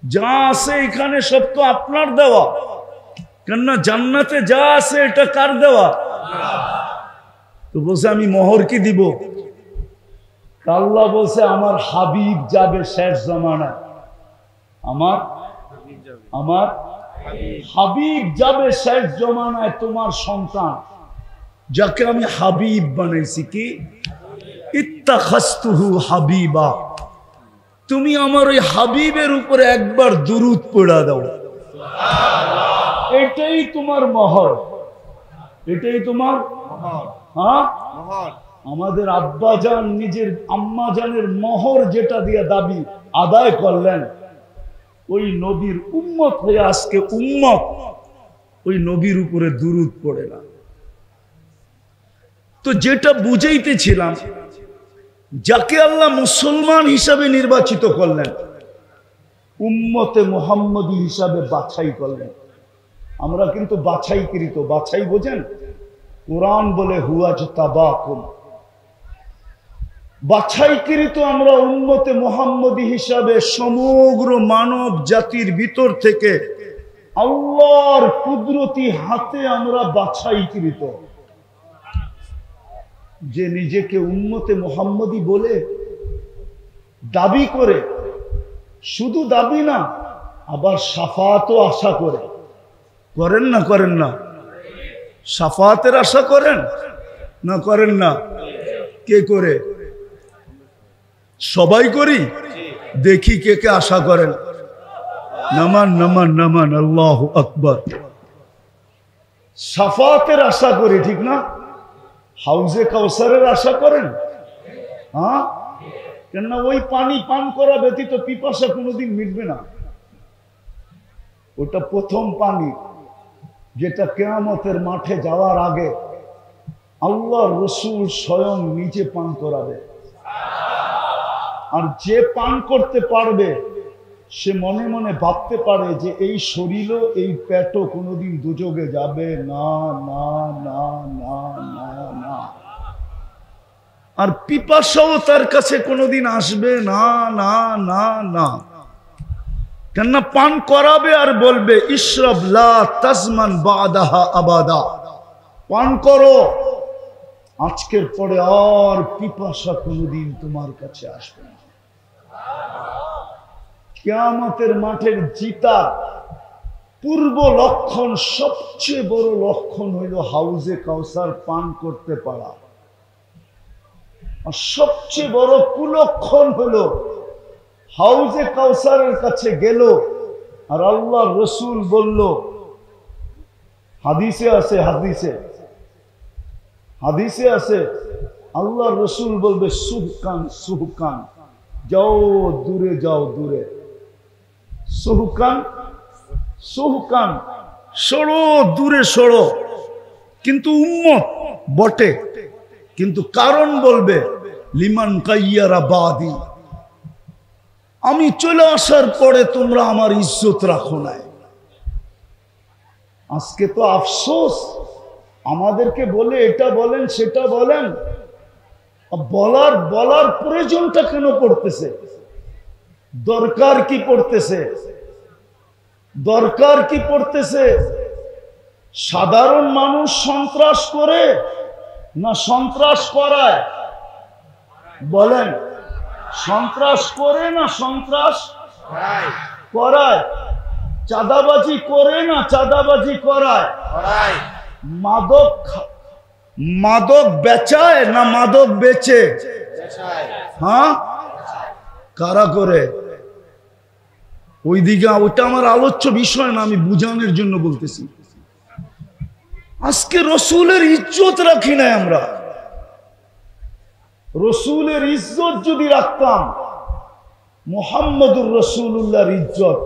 যা আছে এখানে সব তো আপনার দেওয়া, কেননা জান্নাতে যা আছে এটা কার দেওয়া? তো বলছে আমি মোহর কি দিব? আল্লাহ বলছে আমার হাবিব যাবে শেষ জামানায়, আমার হাবিব যাবে শেষ জামানায়, তোমার সন্তান যাকে আমি হাবিব বানাইছি, কি ইত্তাখাযতুহু হাবিবা, তুমি আমার ওই হাবিবের উপরে একবার দুরূদ পড়া দাও, এটাই তোমার মোহর, এটাই তোমার হ্যাঁ। আমাদের আব্বাজান নিজের আম্মাজানের মোহর যেটা দিয়ে দাবি আদায় করলেন, ওই নবীর উম্মত হয়ে আজকে উম্মত ওই নবীর উপরে দুরূদ পড়ে না। তো যেটা বুঝাইতেছিলাম, যাকে আল্লাহ মুসলমান হিসাবে নির্বাচিত করলেন, উম্মতে মুহাম্মদী হিসাবে বাছাই করলেন। আমরা কিন্তু বাছাইকৃত, বাছাই বোঝেন? কোরআন বলে হুয়াজতাবাকুম, বাছাইকৃত আমরা উম্মতে মুহাম্মদী হিসাবে সমগ্র মানব জাতির ভিতর থেকে আল্লাহর কুদরতি হাতে আমরা বাছাইকৃত। যে নিজেকে উম্মতে মুহাম্মদী বলে দাবি করে, শুধু দাবি না, আবার শাফাতও আশা করে, করেন না করেন না? শাফাতের আশা করেন না করেন না? কে করে? সবাই করি, দেখি কে কে আশা করেন। নামান নামান নামান, আল্লাহু আকবার। শাফাতের আশা করি, ঠিক না? হাউজে কাউসারের আশা করেন? হ্যাঁ, কেননা ওই পানি পান করা ব্যতীত পিপাসা কোনোদিন মিটবে না। ওটা প্রথম পানি, যেটা কিয়ামতের মাঠে যাওয়ার আগে আল্লাহ রসুল স্বয়ং নিজে পান করাবে। আর যে পান করতে পারবে সে মনে মনে ভাবতে পারে যে এই শরীরও এই পেটও কোনোদিন দুযোগে যাবে না, না না না না না। আর পিপাসাও তার কাছে কোনোদিন আসবে না, না না না। কেননা পান করাবে আর বলবে ইশরাব লা তাজমান বাদাহা আবাদা, পান করো, আজকের পরে আর পিপাসা কোনোদিন তোমার কাছে আসবে না। কিয়ামতের মাঠের জিতা পূর্ব লক্ষণ, সবচেয়ে বড় লক্ষণ হইল হাউজে কাউসার পান করতে পারা। আর সবচেয়ে বড় কুলক্ষণ হলো হাউজে কাউসারের কাছে গেল আর আল্লাহ রসুল বলল, হাদিসে আছে, হাদিসে আছে, আল্লাহ রসুল বলবে সুহকান সুহকান, যাও দূরে, যাও দূরে, সুহকান সুহকান, সরো দূরে সরো। কিন্তু উম্মত বটে, কিন্তু কারণ বলবে লিমান কাইয়ারা বাদি, আমি চলে আসার পরে তোমরা আমার ইজ্জত রাখো নাই। আজকে তো আফসোস, আমাদেরকে বলে এটা বলেন সেটা বলেন, বলার প্রয়োজনটা কেন পড়তেছে? দরকার কি পড়তেছে? দরকার কি পড়তেছে? সাধারণ মানুষ সন্ত্রাস করে না সন্ত্রাস করায়? বলেন, সন্ত্রাস করে না সন্ত্রাস করায়? চাঁদাবাজি করে না চাঁদাবাজি করায়? মাদক বেচায় না মাদক বেচে? হ্যাঁ, কারা করে? ওইদিকে, ওইটা আমার আলোচ্য বিষয় না, আমি বুঝানোর জন্য বলতেছি। আজকে রসুলের ইজ্জত রাখি না আমরা। রসুলের ইজ্জত যদি রাখতাম, মুহাম্মদুর রাসূলুল্লাহর ইজ্জত,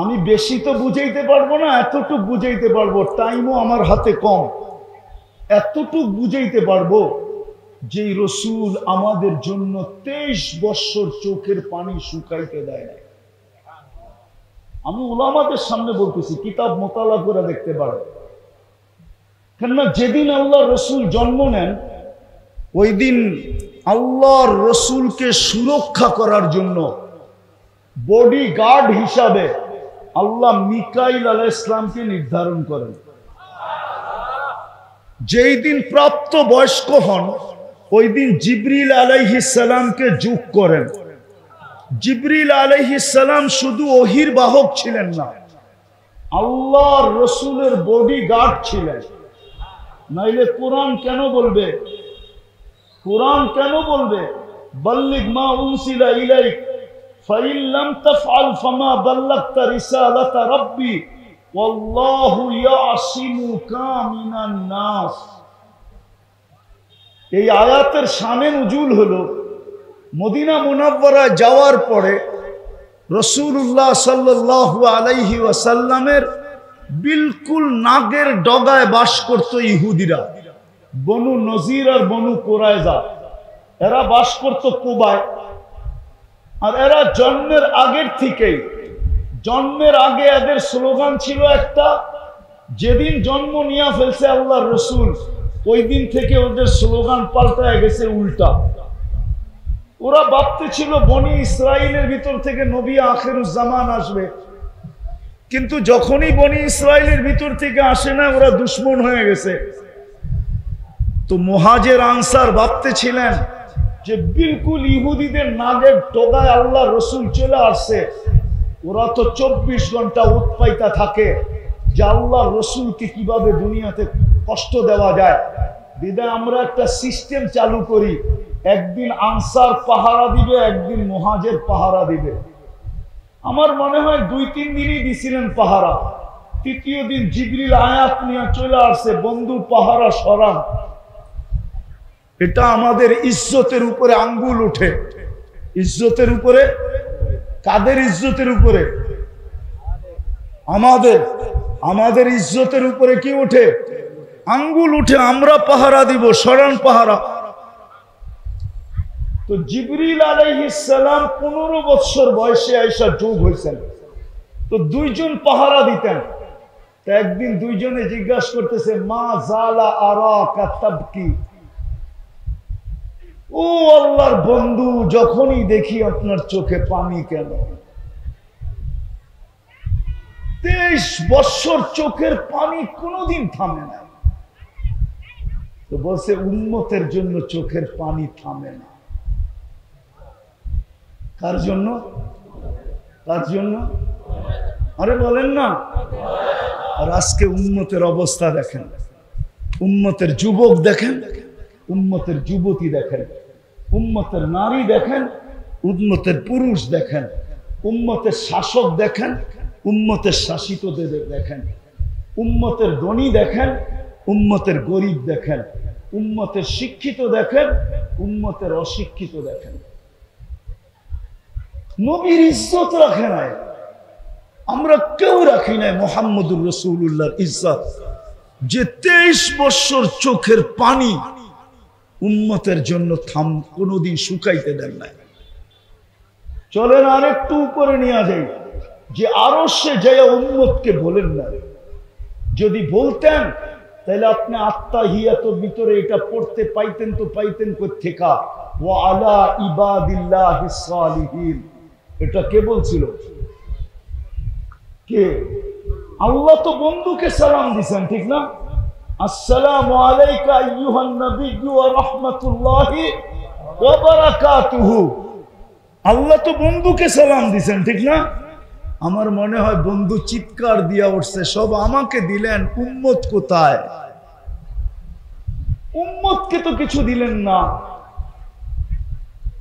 আমি বেশি তো বুঝাইতে পারবো না, এতটুক বুঝাইতে পারবো, টাইমও আমার হাতে কম, এতটুক বুঝাইতে পারবো যে রসুল আমাদের জন্য 23 বছর চোখের পানি শুকাইতে দেয় না। আমি উলামাদের সামনে বলতেছি, কিতাব মোতালা করে দেখতে পারে। কেননা যেদিন আল্লাহ রসুল জন্ম নেন, ওই দিন আল্লাহর রসুলকে সুরক্ষা করার জন্য বডি গার্ড হিসাবে আল্লাহ মিকাইল আলাইহিস সালামকে নির্ধারণ করেন। যেই দিন প্রাপ্ত বয়স্ক হন ওই দিন জিবরিল আলাইহিস সালামকে যোগ করেন। জিবরিল আলাইহিস সালাম শুধু ওহীর বাহক ছিলেন না, আল্লাহর রাসূলের বডি গার্ড ছিলেন। নাইলে কোরআন কেন বলবে, কোরআন কেন বলবে বাল্লিগ মা উনসিলা ইলাইক ফাইন লাম তাফআল ফামা বাল্লাগতা রিসালাতা রাব্বি ওয়াল্লাহু ইয়াসিমুকা মিনান নাস। এই আয়াতের শানে নুজুল হলো মদিনা মুনাওয়ারায় যাওয়ার পরে রাসূলুল্লাহ সাল্লাল্লাহু আলাইহি ওয়াসাল্লামের বিলকুল নাগের ডগায় বাস করত ইহুদিরা, বনু নজির আর বনু কুরাইজা। এরা বাস করত কুবায়। আর এরা জন্মের আগের থেকেই, জন্মের আগে এদের স্লোগান ছিল একটা, যেদিন জন্ম নিয়ে ফেলছে আল্লাহর রাসূল ওই দিন থেকে ওদের স্লোগান পাল্টায় গেছে উল্টা। ওরা ভাবতে ছিল বনি ইসরাইলের ভিতর থেকে নবী আখিরুজ জামান আসবে, কিন্তু যখনই বনি ইসরাইলের ভিতর থেকে আসে না ওরা দুশ্মন হয়ে গেছে। তো মুহাজির আনসার ভাবতে ছিলেন যে বিলকুল ইহুদিদের নাগের ডগায় আল্লাহর রাসূল চলে আসছে। ওরা তো 24 ঘন্টা উৎপাইতা থাকে যে আল্লাহর রাসূলকে কিভাবে দুনিয়াতে কষ্ট দেওয়া যায়। বিদায় আমরা একটা সিস্টেম চালু করি, একদিন আনসার পাহারা দিবে, একদিন মুহাজির পাহারা দিবে। আমার মনে হয় 2-3 দিনই দিছিলেন পাহারা। তৃতীয় দিন জিবরিল আয়াত নিয়ে চলে আসছে, বন্ধু পাহারা সরান। এটা আমাদের ইজ্জতের উপরে আঙ্গুল উঠে। ইজ্জতের উপরে, কাদের ইজ্জতের উপরে? আমাদের ইজ্জতের উপরে কি উঠে? আঙ্গুল উঠে। আমরা পাহারা দিব, সরান পাহারা। তো জিবরিল আলাইহিস সালাম 15 বছর বয়সে আয়েশা যোগ হয়েছেন। তো 2 জন পাহারা দিতেন। তো একদিন 2 জনে জিজ্ঞাসা করতেছে, মা জালা আরাকা তাবকি, ও আল্লাহর বন্ধু যখনই দেখি আপনার চোখে পানি কেন? 23 বছর চোখের পানি কোনোদিন থামে না। তো বলছে উম্মতের জন্য চোখের পানি থামে না। কার জন্য? কার জন্য? আরে বলেন না। আর আজকে উম্মতের অবস্থা দেখেন, উম্মতের যুবক দেখেন, উম্মতের যুবতী দেখেন, উম্মতের নারী দেখেন, উম্মতের পুরুষ দেখেন, উম্মতের শাসক দেখেন, উম্মতের শাসিতদের দেখেন, উম্মতের ধনী দেখেন, উম্মতের গরিব দেখেন, উম্মতের শিক্ষিত দেখেন, উম্মতের অশিক্ষিত দেখেন। নবীর ইজ্জত রাখে নাই, আমরা কেউ রাখি নাই মুহাম্মদুর রাসূলুল্লাহর ইজ্জত। যে 23 বছর চোখের পানি উম্মতের জন্য কোনোদিন শুকাইতে দেন নাই। চলেন আরেকটু উপরে নিয়ে যাই, যে আরশে যায় উম্মতকে বলেন না। যদি বলতেন তাহলে আপনি আত্তাহিয়াতুর ভিতরে এটা পড়তে পাইতেন, তো পাইতেন কোত্থেকা? ওয়া আলা ইবাদিল্লাহিস সালিহিন। এটা কে বলছিল? কে? আল্লাহ তো বন্ধুকে সালাম দিয়েছেন, ঠিক না? আসসালামু আলাইকা আইয়ুহান নাবিয়্যু ওয়া রাহমাতুল্লাহি ওয়া বারাকাতুহু। আল্লাহ তো বন্ধুকে সালাম দিয়েছেন, ঠিক না? আমার মনে হয় বন্ধু চিৎকার দিয়া উঠছে, সব আমাকে দিলেন, উম্মত কোথায়? উম্মতকে তো কিছু দিলেন না।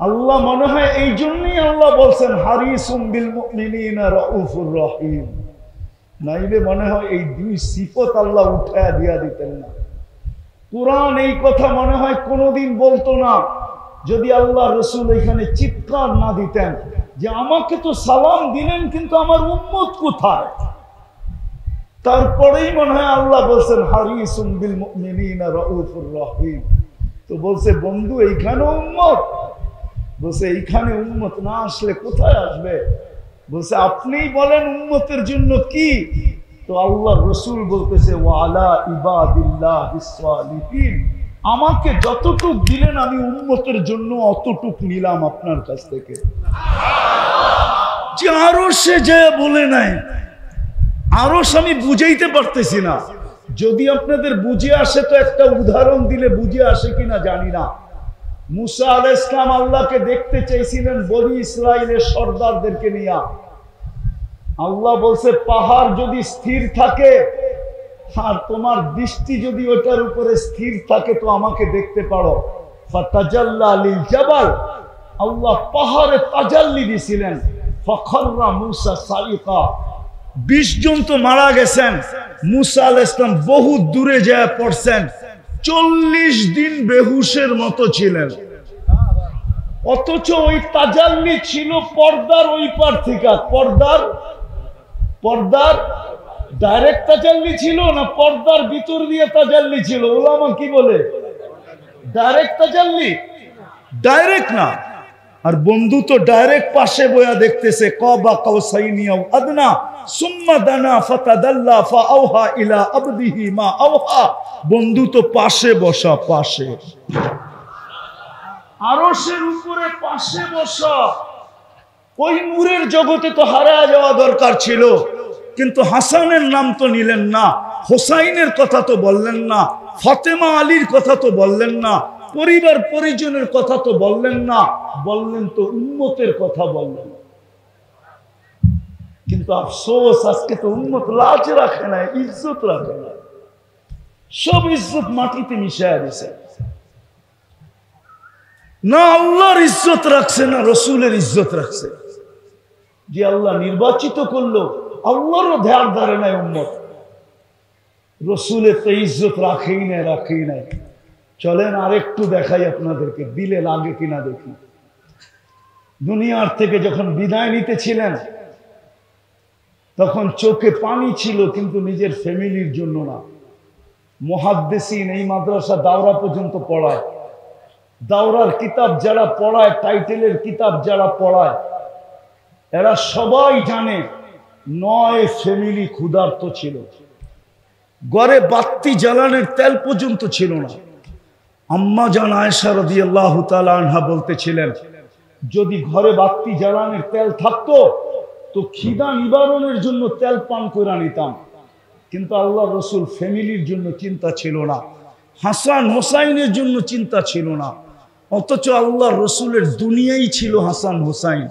আল্লাহ মনে হয় এই জন্যই আল্লাহ বলছেন হারিসুম বিল মুমিনিনা রাউফুর রহিম। নাইলে মনে হয় এই 2 সিফত আল্লাহ উঠায়া দিয়া দিতেন না। কুরআন এই কথা মনে হয় কোনোদিন বলতো না যদি আল্লাহ রাসূল এখানে চিৎকার না দিতেন যে আমাকে তো সালাম দিলেন, কিন্তু আমার উম্মত কোথায়? তারপরেই মনে হয় আল্লাহ বলছেন হারিসুম বিল মুমিনিনা রাউফুর রহিম। তো বলছে বন্ধু এইখানে উম্মত, বলছে এইখানে উম্মত না আসলে কোথায় আসবে? বলছে আপনিই বলেন উম্মতের জন্য কি? তো আল্লাহ রাসূল বলতেছে ওয়া আলা ইবাদিল্লাহিস সালিহিন। আমাকে যতটুক দিলেন আমি উম্মতের জন্য অতটুক নিলাম আপনার কাছ থেকে। যে আরশে যে বলে নাই, আরশ আমি বুঝাইতে পারতেছি না। যদি আপনাদের বুঝে আসে তো একটা উদাহরণ দিলে বুঝে আসে কিনা জানি না। মুসা আলাইহিস সালাম আল্লাহকে দেখতে চাইছিলেন বনি ইসরাইলের সর্দারদেরকে নিয়ে। আল্লাহ বলছে পাহাড় যদি স্থির থাকে আর তোমার দৃষ্টি যদি ওটার উপরে স্থির থাকে তো আমাকে দেখতে পারো। ফাতাজাল্লা লিল জাবাল, আল্লাহ পাহাড়ে তাজাল্লি দিয়েছিলেন। ফাখাররা মুসা সাইকা, 20 জন তো মারা গেছেন। মুসা আলাইহিস সালাম বহু দূরে যায় পড়ছেন, 40 দিন বেহুশের মতো ছিলেন। অথচ ওই তাজাল্লি ছিল পর্দার ওই পার থেকে। পর্দার ডাইরেক্ট তাজাল্লি ছিল না পর্দার ভিতর দিয়ে তাজাল্লি ছিল? উলামা কি বলে? ডাইরেক্ট তাজাল্লি, ডাইরেক্ট না। আর বন্ধু তো ডাইরেক্ট পাশে বয়া দেখতেছে, কাবা কাউসাইনি আও আদনা সুম্মা দানা ফাতাদাল্লা ফাআওহা ইলা আবদিহি মা আওহা। বন্ধু তো পাশে বসা, পাশে আরশের উপরে পাশে বসা। ওই নূরের জগতে তো হারায় যাওয়া দরকার ছিল, কিন্তু হাসানের নাম তো নিলেন না, হোসাইনের কথা তো বললেন না, ফাতেমা আলীর কথা তো বললেন না, পরিবার পরিজনের কথা তো বললেন না, বললেন তো উম্মতের কথা বললেন। কিন্তু আফসোস আজকে তো উম্মত লাজ রাখে না, ইজ্জত রাখে না, সব ইজ্জত মাটিতে মিশায় দিছে। না আল্লাহর ইজ্জত রাখছে না রসুলের ইজ্জত রাখছে। যে আল্লাহ নির্বাচিত করলো, আল্লাহরও ধ্যান ধারে নাই উম্মত, রসুলের তো ইজ্জত রাখেই নাই। চলেন আরেকটু দেখাই আপনাদেরকে, দিলে লাগে কিনা দেখি। দুনিয়ার থেকে যখন বিদায় নিতেছিলেন তখন চোখে পানি ছিল, কিন্তু নিজের ফ্যামিলির জন্য না। মুহাদ্দিসিন এই মাদ্রাসা দাওরা পর্যন্ত পড়ায়, দাওরার কিতাব যারা পড়ায়, টাইটেলের কিতাব যারা পড়ায়, এরা সবাই জানে 9 ফ্যামিলি ক্ষুধার্ত ছিল। ঘরে বাতি জ্বালানোর তেল পর্যন্ত ছিল না। আম্মা জান আয়েশা রাদিয়াল্লাহু তাআলা আনহা বলতেছিলেন, যদি ঘরে বাতি জ্বালানোর তেল থাকতো তো খিদা নিবারণের জন্য তেল পান করে নিতাম। কিন্তু আল্লাহ রসুল ফ্যামিলির জন্য চিন্তা ছিল না, হাসান হোসাইনের জন্য চিন্তা ছিল না। অথচ আল্লাহ রসুলের দুনিয়াই ছিল হাসান হোসাইন,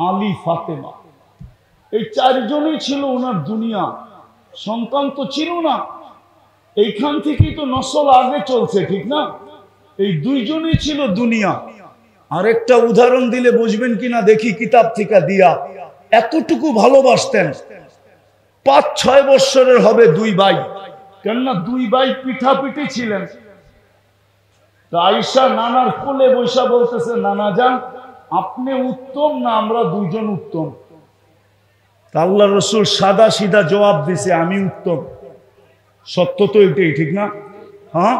আলী, ফাতেমা, এই 4 জনই ছিল ওনার দুনিয়া। সন্তান তো ছিল না, এইখান থেকেই তো নসল আগে চলছে, ঠিক না? এই 2 জনই ছিল দুনিয়া। আরেকটা উদাহরণ দিলে বুঝবেন কিনা দেখি কিতাব থেকে দিয়া। এতটুকু ভালোবাসতেন, 5-6 বৎসরের হবে 2 ভাই, কেননা 2 ভাই পিঠাপিঠি ছিলেন। আয়েশা নানার কোলে বৈশা বলতেছে, নানা যান আপনি উত্তম না আমরা 2 জন উত্তম? আল্লাহ রসুল সাদা সিধা জবাব দিছে, আমি উত্তম। সত্য তো এটাই, ঠিক না? হ্যাঁ,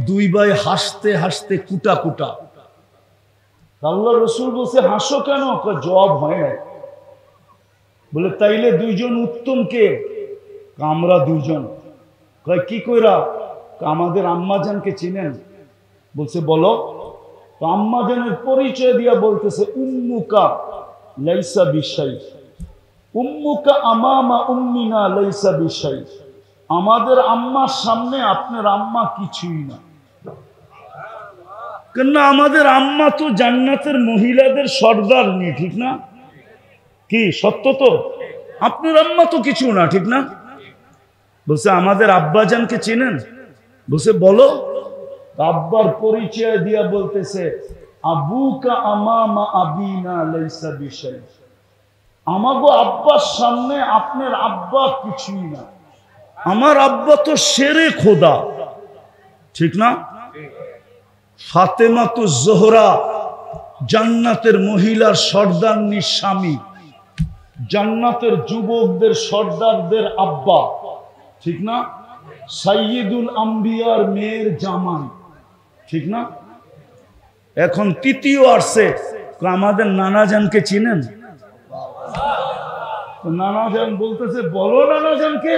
2 ভাই হাসতে হাসতে কুটা কুটা। আল্লাহ রসুল বলছে, হাসো কেন? জবাব হয় না। বলে তাইলে 2 জন উত্তম কে? আমরা 2 জন। কি কইরা? আমাদের আম্মাজানকে চিনেন? বলছে বলো। তো আম্মাজানের পরিচয় দিয়া বলতেছে, উম্মুকা লাইসা বিশাই, উম্মুকা আমামা উম্মিনা লাইসা বিশাই। আমাদের আম্মার সামনে আপনার আম্মা কিছুই না। কেন আমাদের আম্মা তো জান্নাতের মহিলাদের সর্দার নি, ঠিক না? কি সত্য তো? আপনার আম্মা তো কিছু না, ঠিক না? বলছে আমাদের আব্বাজানকে চিনেন? বলছে বলো। আব্বার পরিচয় দিয়া বলতেছে, আবুকা আমামা আবিনা লাইসা বিশাই। আমাগো আব্বার সামনে আপনার আব্বা কিছুই না। আমার আব্বা তো শেরে খোদা, ঠিক না? ফাতেমা তো জোহরা জান্নাতের মহিলার সর্দারনির স্বামী, জান্নাতের যুবকদের সর্দারদের আব্বা, ঠিক না? সাইয়্যিদুল আম্বিয়ার মেয়ের জামাই, ঠিক না? এখন তৃতীয় আসছে, আমাদের নানাজানকে চিনেন? নানাজান বলতেছে বলো নানাজানকে।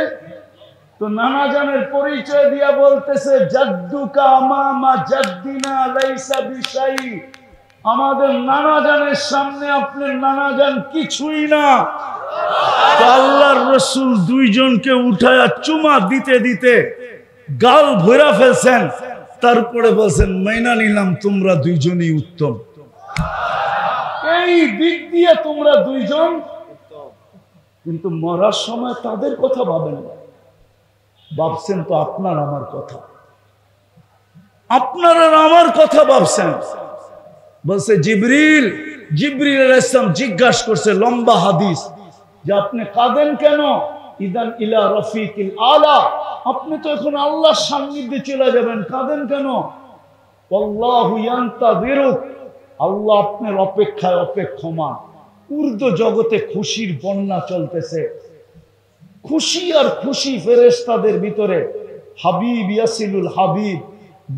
তো নানাজানের পরিচয় দিয়া বলতেছে, জাদ্দুকা আমামা জাদ্দিনা লাইসা বিশাই। আমাদের নানা জানের সামনে আপনার নানা জান কিছুই না। আল্লাহর রসুল দুইজনকে উঠায়া চুমা দিতে দিতে গাল ভরা ফেলছেন, তারপরে বলছেন মাইনা নিলাম তোমরা দুইজনই উত্তম, এই দিক দিয়ে তোমরা দুইজন। কিন্তু মরার সময় তাদের কথা ভাবেন না, ভাবছেন তো আপনার আমার কথা, আপনার আর আমার কথা ভাবছেন। বলছে জিবরিল আলাইহিস সালাম জিজ্ঞাসা করছে লম্বা হাদিস যে আপনি কাঁদেন কেন? ইদান ইলা রফিকিল আলা, আপনি তো এখন আল্লাহর সান্নিধ্যে চলে যাবেন, কাঁদেন কেন? আল্লাহু ইয়ান্তাযিরুক, আল্লাহ আপনার অপেক্ষায় অপেক্ষমান। উর্দু জগতে খুশির বন্যা চলতেছে, খুশি আর খুশি ফেরেশতাদের ভিতরে। হাবিব ইয়াসিলুল হাবিব,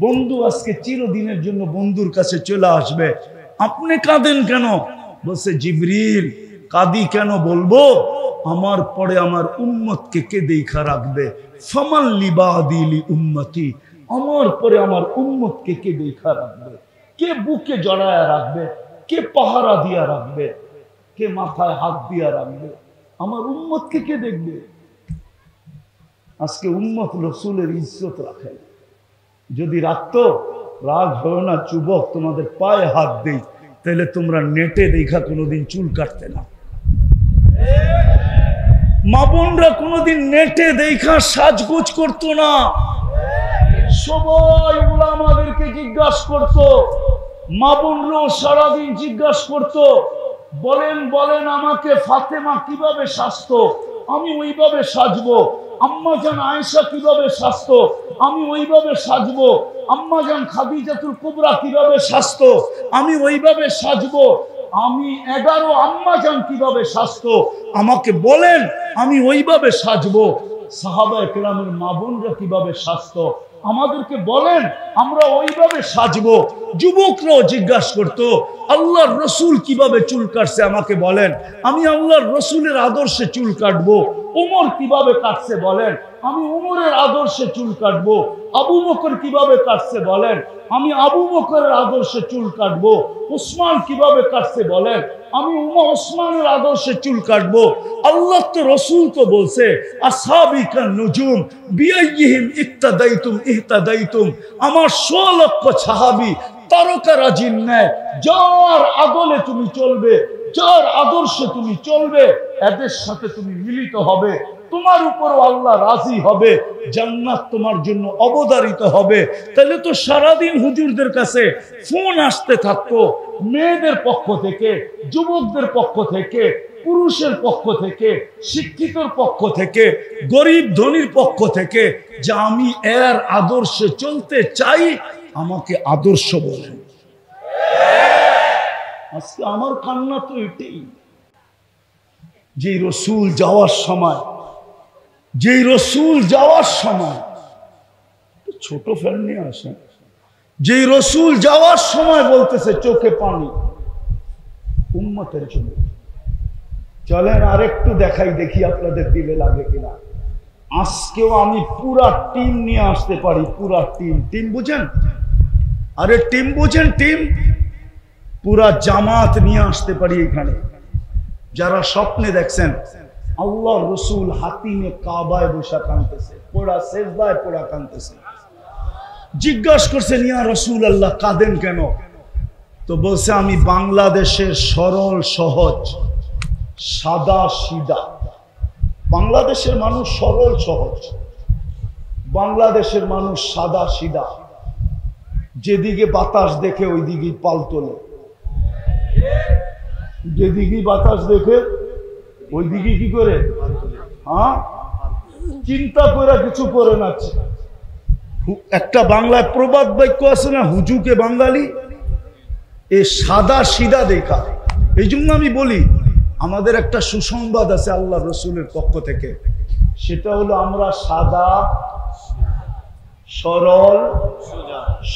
বন্ধু আজকে চিরদিনের জন্য বন্ধুর কাছে চলে আসবে, আপনি কাঁদেন কেন? বলছে জিবরিল কাঁদি কেন বলবো, আমার পরে আমার উম্মতকে কে দেখা রাখবে? ফামান লিবাদিলি উম্মতি, আমার পরে আমার উম্মতকে কে দেখা রাখবে? কে বুকে জড়ায়া রাখবে? কে পাহারা দিয়া রাখবে? কে মাথায় হাত দিয়া রাখবে? আমার উম্মতকে কে দেখবে? আজকে উম্মত রসুলের ইজ্জত রাখে, যদি রাখতো, রাগ হয় না যুবক, তোমাদের পায়ে হাত দেই, তাহলে তোমরা নেটে দেখা কোনোদিন চুল কাটতে না। মা বোনরা কোনোদিন নেটে দেখা সাজগোজ করতো না। সবাই উলামাদেরকে জিজ্ঞাসা করতো, মা বোনরাও সারাদিন জিজ্ঞাসা করতো, বলেন বলেন আমাকে ফাতেমা কিভাবে সাজতো, আমি ওইভাবে সাজবো। আম্মা জান আয়েশা কিভাবে সাজতো, আমি ওইভাবে সাজবো। আম্মা জান খাদিজাতুল কুবরা কিভাবে সাজতো, আমি ওইভাবে সাজবো। আমি 11 আম্মা জান কিভাবে সাজতো, আমাকে বলেন, আমি ওইভাবে সাজবো। সাহাবায়ে কেরামের মা বোনরা কিভাবে সাজতো, আমাদেরকে বলেন, আমরা ওইভাবে সাজবো। যুবকরাও জিজ্ঞাসা করতো, আল্লাহর রসুল কিভাবে চুল কাটছে আমাকে বলেন, আমি আল্লাহর রসুলের আদর্শে চুল কাটবো। ওমর কিভাবে কাটছে বলেন, আমি ওমরের আদর্শে চুল কাটবো। আবু বকর কিভাবে কাটছে বলেন, আমি আবু বকরের আদর্শে চুল কাটবো। উসমান কিভাবে কাটছে বলেন, আমি ওসমানের আদর্শে চুল কাটবো। আল্লাহ তো রসুল তো বলছে আসহাবিকান নুজুম বিআইয়িহিম ইক্তাদাইতুম ইহতাদাইতুম, আমার 100 লক্ষ সাহাবী তারকারাজির ন্যায়, যার আদলে তুমি চলবে, যার আদর্শে তুমি চলবে, এদের সাথে তুমি মিলিত হবে, তোমার উপরও আল্লাহ রাজি হবে, জান্নাত তোমার জন্য অবধারিত হবে। তাহলে তো সারাদিন হুজুরদের কাছে ফোন আসতে থাকতো, মেয়েদের পক্ষ থেকে, যুবকদের পক্ষ থেকে, পুরুষের পক্ষ থেকে, শিক্ষিতর পক্ষ থেকে, গরিব ধনীর পক্ষ থেকে, যে আমি এর আদর্শে চলতে চাই, আমাকে আদর্শ বলেন। আজকে আমার কান্না তো এটাই, যে রসুল যাওয়ার সময়, যেই রসুল যাওয়ার সময়, ছোট ফ্যান নিয়ে আসেন, যেই রসুল যাওয়ার সময় বলতেছে চোখে পানি উম্মতের জন্য। চলেন আরেকটু দেখাই, দেখি আপনাদের দিলে লাগে কিনা। আজকেও আমি পুরা টিম নিয়ে আসতে পারি, পুরা টিম। টিম বুঝেন? আরে টিম বুঝেন? টিম পুরা জামাত নিয়ে আসতে পারি এখানে। যারা স্বপ্নে দেখছেন আল্লাহ রসুল হাতিমে কাবায় বসা কাঁদতেছে, পোড়া সেজদায় পোড়া কাঁদতেছে, জিজ্ঞাসা করছেন ইয়া রসুল আল্লাহ কাঁদেন কেন? তো বলছে আমি বাংলাদেশের সরল সহজ সাদা সিধা, বাংলাদেশের মানুষ সরল সহজ, বাংলাদেশের মানুষ সাদা সিধা, যেদিকে বাতাস দেখে ওই দিকেই পাল তোলে, যেদিকে বাতাস দেখে ওই দিকে কি করে, হ্যাঁ, চিন্তা করে কিছু করে না। একটা বাংলায় প্রবাদ বাক্য আছে না, হুজুকে বাঙালি, এ সাদা সিধা দেখা। এই জন্য আমি বলি আমাদের একটা সুসংবাদ আছে আল্লাহ রসুলের পক্ষ থেকে, সেটা হলো আমরা সাদা সরল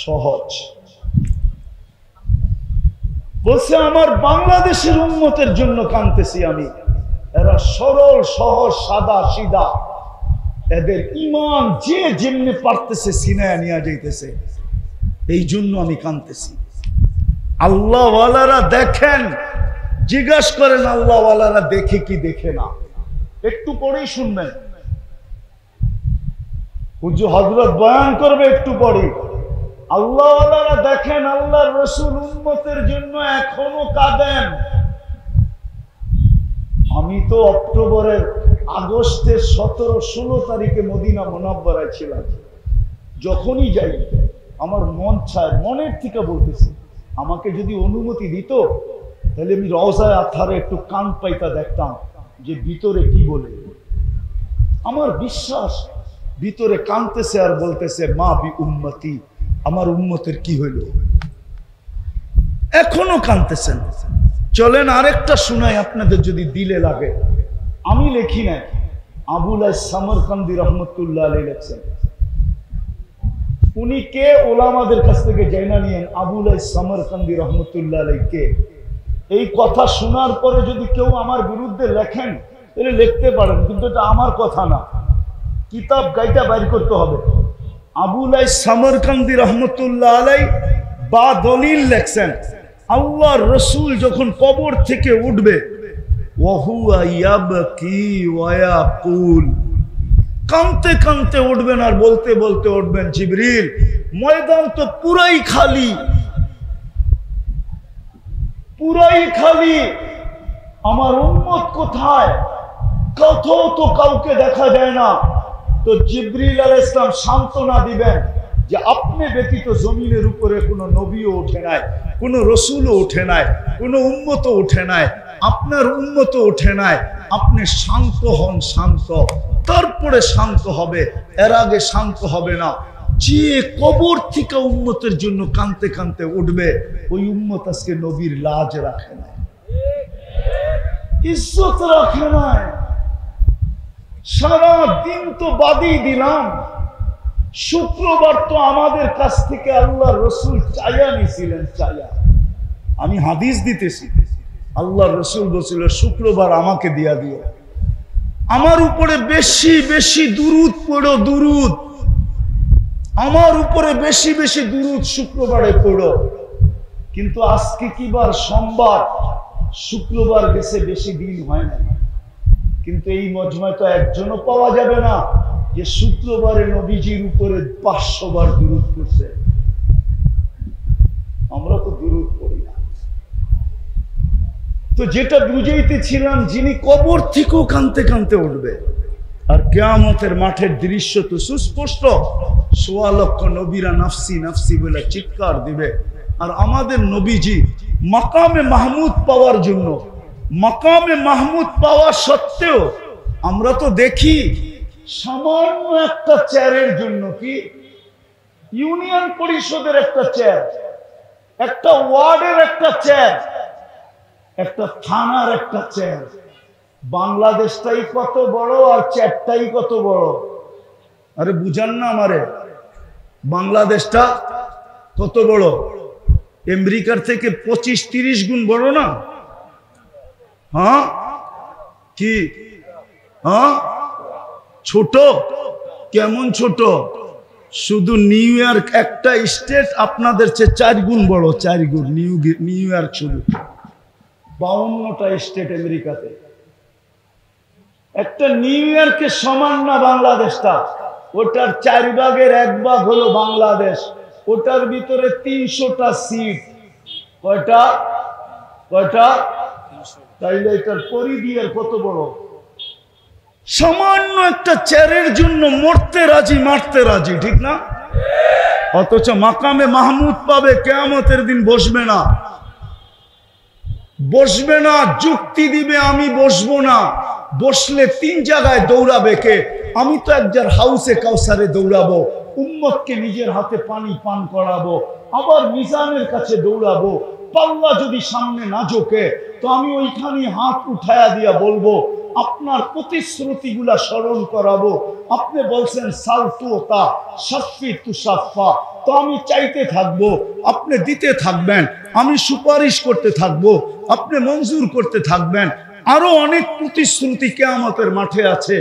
সহজ। বলছে আমার বাংলাদেশের উম্মতের জন্য কাঁদতেছি আমি, এরা সরল সহজ সাদা সিধা, এদের ঈমান যে যেমনি পারতেছে সিনায়া নিয়ে যাইতেছে, এই জন্য আমি কাঁদতেছি। আল্লাহওয়ালারা দেখেন, জিজ্ঞাসা করেন আল্লাহওয়ালারা দেখে কি দেখে না? একটু পরেই শুনবেন, হুজুর হযরত বয়ান করবে একটু পরে। আল্লাহওয়ালারা দেখেন আল্লাহর রাসূল উম্মতের জন্য এখনো কাঁদেন। আমি তো আগস্টের 17-16 তারিখে মদিনা মুনাওয়ারায় ছিলাম। যখনই যাই আমার মন চায়, মনের থেকে বলতেছি, আমাকে যদি অনুমতি দিত তাহলে আমি রওজায়ে আতহারে একটু কান পাইতা দেখতাম যে ভিতরে কি বলে। আমার বিশ্বাস ভিতরে কানতেছে আর বলতেছে মা বি উম্মতি, আমার উম্মতের কি হইল। এখনো কানতেছেন। চলেন আরেকটা শুনাই আপনাদের যদি দিলে লাগে। আমি লেখি নাই, আবুল সামরকান্দি রহমতুল্লাহ আলাইহি লেখছেন। উনি কে ওলামাদের কাছ থেকে জানা নিয়েন আবুল সামরকান্দি রহমতুল্লাহ আলাইহি কে। এই কথা শোনার পরে যদি কেউ আমার বিরুদ্ধে লেখেন তাহলে লিখতে পারেন, কিন্তু এটা আমার কথা না, কিতাব গাইটা বাইর করতে হবে। আবুল সামরকান্দি রহমতুল্লাহ আলাইহি বা দলিল লেখছেন, আল্লাহর রাসূল যখন কবর থেকে উঠবে ওয়াহুয়া ইয়াবকি ওয়া ইয়াকুল, কাঁদতে কাঁদতে উঠবেন আর বলতে বলতে উঠবেন, জিবরিল ময়দান তো পুরাই খালি, পুরাই খালি, আমার উম্মত কোথায়? কোথাও তো কাউকে দেখা যায় না। তো জিবরিল আলাইহিস সালাম সান্ত্বনা দিবেন যে আপনি ব্যতীত জমিনের উপরে কোনো নবীও ওঠে নাই, কোনো রসুলও ওঠে নাই, কোনো উম্মতও ওঠে নাই, আপনার উম্মতও ওঠে নাই। আপনি শান্ত হন, শান্ত, তারপরে শান্ত হবে, এর আগে শান্ত হবে না। যে কবর থেকে উম্মতের জন্য কাঁদতে কাঁদতে উঠবে, ওই উম্মত আজকে নবীর লাজ রাখে নাই, ইজ্জত রাখে নাই। সারা দিন তো বাদই দিলাম, শুক্রবার তো আমাদের কাছ থেকে আল্লাহর রাসূল চাইয়া নিছিলেন, চাইয়া। আমি হাদিস দিতেছি, আল্লাহর রাসূল বলেছিল শুক্রবার আমাকে দিয়া দিও, আমার উপরে বেশি বেশি দুরূদ পড়ো, দুরূদ আমার উপরে বেশি বেশি দুরূদ শুক্রবারে পড়ো। কিন্তু আজকে কি বার? সোমবার, শুক্রবার গেছে বেশি দিন হয় না। কিন্তু এই মজমায় তো একজনও পাওয়া যাবে না যে শুক্রবারে নবীজির উপরে 500 বার দুরূদ পড়ছে। আমরা তো দুরূদ পড়ি না। তো যেটা বুঝাইতেছিলাম, যিনি কবর থেকেও কাঁদতে কাঁদতে উঠবে, আর কিয়ামতের মাঠের দৃশ্য তো সুস্পষ্ট, 1.25 লক্ষ নবীরা নাফসি নাফসি বলে চিৎকার দিবে। আর আমাদের নবীজি মাকামে মাহমুদ পাওয়ার জন্য, মাকামে মাহমুদ পাওয়া সত্ত্বেও আমরা তো দেখি সামান্য একটা চেয়ারের জন্য, কি ইউনিয়ন পরিষদের একটা চেয়ার, একটা ওয়ার্ডের একটা চেয়ার, একটা থানার একটা চেয়ার, বাংলাদেশটাই কত বড় আর চেয়ারটাই কত বড়। আরে বুঝান না আমারে, বাংলাদেশটা কত বড়? আমেরিকার থেকে 25-30 গুণ বড় না? হ্যাঁ কি? হ্যাঁ ছোট? কেমন ছোট? শুধু নিউ ইয়র্ক একটা স্টেট আপনাদের চেয়ে 4 গুণ বড়, 4 গুণ। নিউ ইয়র্ক শুধু 52টা স্টেট আমেরিকাতে। একটা নিউ ইয়র্কের সমান না বাংলাদেশটা। ওটার 4 ভাগের 1 ভাগ হলো বাংলাদেশ। ওটার ভিতরে 300টা সিট। কয়টা? কয়টা? তাইলে এটার পরিধি আর কত বড়? সামান্য একটা চেয়ারের জন্য মরতে রাজি, মারতে রাজি, ঠিক না? অথচ মাকামে মাহমুদ পাবে, কিয়ামতের দিন বসবে না, বসবে না, যুক্তি দিবে আমি বসবো না। বসলে 3 জায়গায় দৌড়াবে কে? আমি তো একজন হাউসে কাউসারে দৌড়াবো, উম্মতকে নিজের হাতে পানি পান করাবো, আবার মিজানের কাছে দৌড়াবো। পাল্লা যদি সামনে না ঝোঁকে তো আমি ওইখানে হাত উঠায়া দিয়া বলবো, আপনার প্রতিশ্রুতিগুলা স্মরণ করাবো। আপনি বলছেন সালতুতা শাফি তুসাফা, তো আমি চাইতে থাকবো, আপনি দিতে থাকবেন, আমি সুপারিশ করতে থাকবো, আপনি মঞ্জুর করতে থাকবেন। আরো অনেক প্রতিশ্রুতি কিয়ামতের মাঠে আছে।